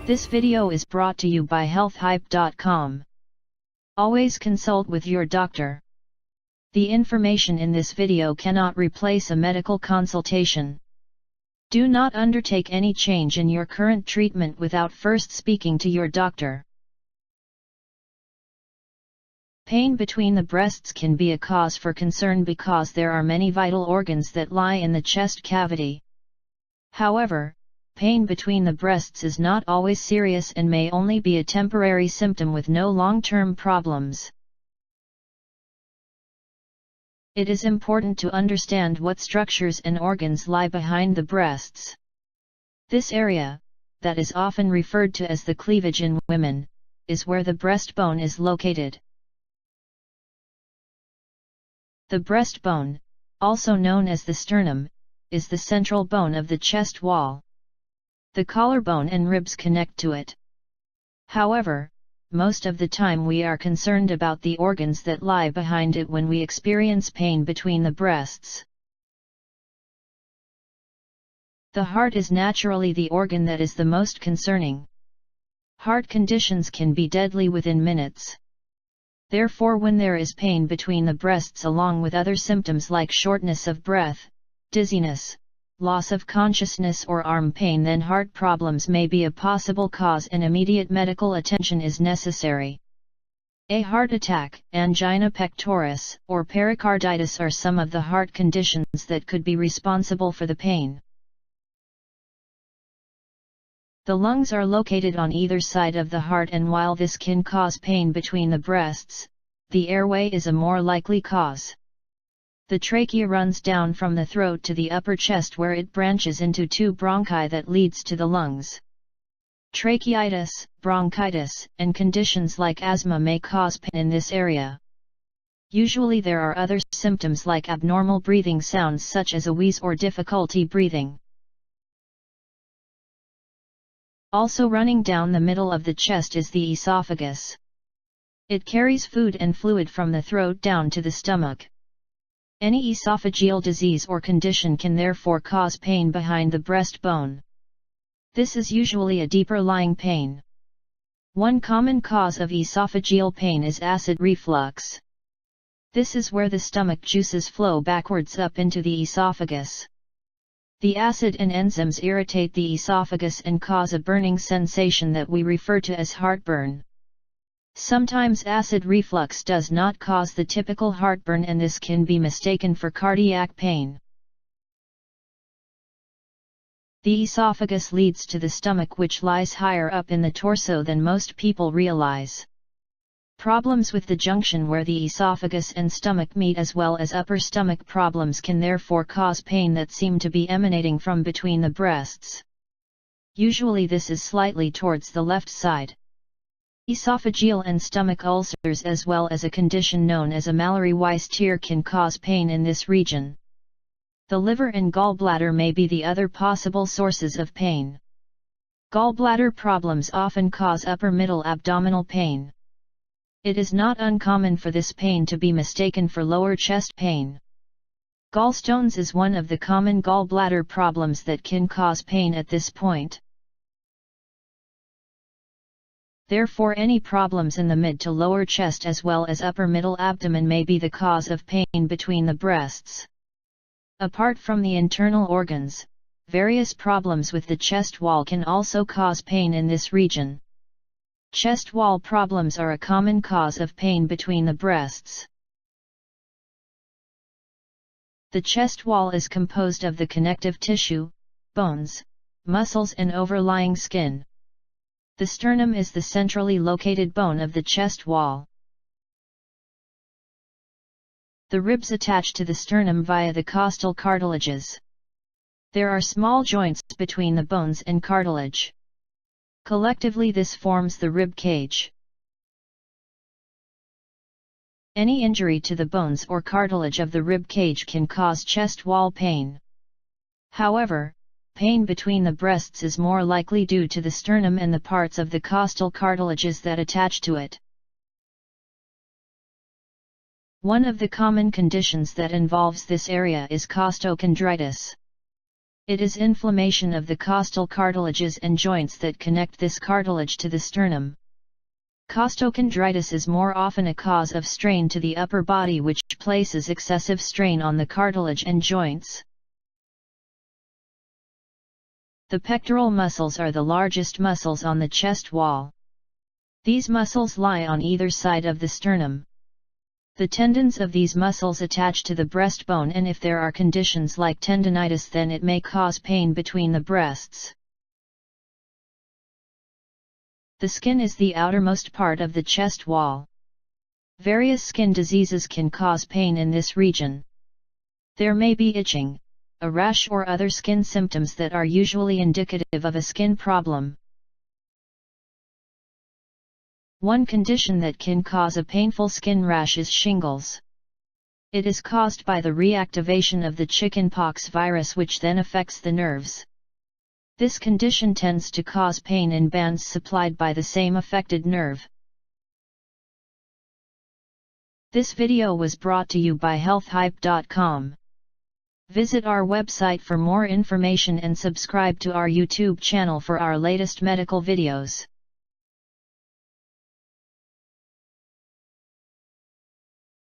This video is brought to you by healthhype.com. Always consult with your doctor. The information in this video cannot replace a medical consultation. Do not undertake any change in your current treatment without first speaking to your doctor. Pain between the breasts can be a cause for concern because there are many vital organs that lie in the chest cavity. However, pain between the breasts is not always serious and may only be a temporary symptom with no long-term problems. It is important to understand what structures and organs lie behind the breasts. This area, that is often referred to as the cleavage in women, is where the breastbone is located. The breastbone, also known as the sternum, is the central bone of the chest wall. The collarbone and ribs connect to it. However, most of the time we are concerned about the organs that lie behind it when we experience pain between the breasts. The heart is naturally the organ that is the most concerning. Heart conditions can be deadly within minutes. Therefore, when there is pain between the breasts along with other symptoms like shortness of breath, dizziness, loss of consciousness or arm pain, then heart problems may be a possible cause and immediate medical attention is necessary. A heart attack, angina pectoris, or pericarditis are some of the heart conditions that could be responsible for the pain. The lungs are located on either side of the heart, and while this can cause pain between the breasts, the airway is a more likely cause. The trachea runs down from the throat to the upper chest where it branches into two bronchi that leads to the lungs. Tracheitis, bronchitis, and conditions like asthma may cause pain in this area. Usually there are other symptoms like abnormal breathing sounds such as a wheeze or difficulty breathing. Also running down the middle of the chest is the esophagus. It carries food and fluid from the throat down to the stomach. Any esophageal disease or condition can therefore cause pain behind the breastbone. This is usually a deeper lying pain. One common cause of esophageal pain is acid reflux. This is where the stomach juices flow backwards up into the esophagus. The acid and enzymes irritate the esophagus and cause a burning sensation that we refer to as heartburn. Sometimes acid reflux does not cause the typical heartburn, and this can be mistaken for cardiac pain. The esophagus leads to the stomach, which lies higher up in the torso than most people realize. Problems with the junction where the esophagus and stomach meet, as well as upper stomach problems, can therefore cause pain that seem to be emanating from between the breasts. Usually this is slightly towards the left side. Esophageal and stomach ulcers, as well as a condition known as a Mallory-Weiss tear, can cause pain in this region. The liver and gallbladder may be the other possible sources of pain. Gallbladder problems often cause upper middle abdominal pain. It is not uncommon for this pain to be mistaken for lower chest pain. Gallstones is one of the common gallbladder problems that can cause pain at this point. Therefore, any problems in the mid to lower chest as well as upper middle abdomen may be the cause of pain between the breasts. Apart from the internal organs, various problems with the chest wall can also cause pain in this region. Chest wall problems are a common cause of pain between the breasts. The chest wall is composed of the connective tissue, bones, muscles, and overlying skin. The sternum is the centrally located bone of the chest wall. The ribs attach to the sternum via the costal cartilages. There are small joints between the bones and cartilage. Collectively, this forms the rib cage. Any injury to the bones or cartilage of the rib cage can cause chest wall pain. However, pain between the breasts is more likely due to the sternum and the parts of the costal cartilages that attach to it. One of the common conditions that involves this area is costochondritis. It is inflammation of the costal cartilages and joints that connect this cartilage to the sternum. Costochondritis is more often a cause of strain to the upper body, which places excessive strain on the cartilage and joints. The pectoral muscles are the largest muscles on the chest wall. These muscles lie on either side of the sternum. The tendons of these muscles attach to the breastbone, and if there are conditions like tendinitis, then it may cause pain between the breasts. The skin is the outermost part of the chest wall. Various skin diseases can cause pain in this region. There may be itching, a rash, or other skin symptoms that are usually indicative of a skin problem. One condition that can cause a painful skin rash is shingles. It is caused by the reactivation of the chickenpox virus, which then affects the nerves. This condition tends to cause pain in bands supplied by the same affected nerve. This video was brought to you by healthhype.com. Visit our website for more information and subscribe to our YouTube channel for our latest medical videos.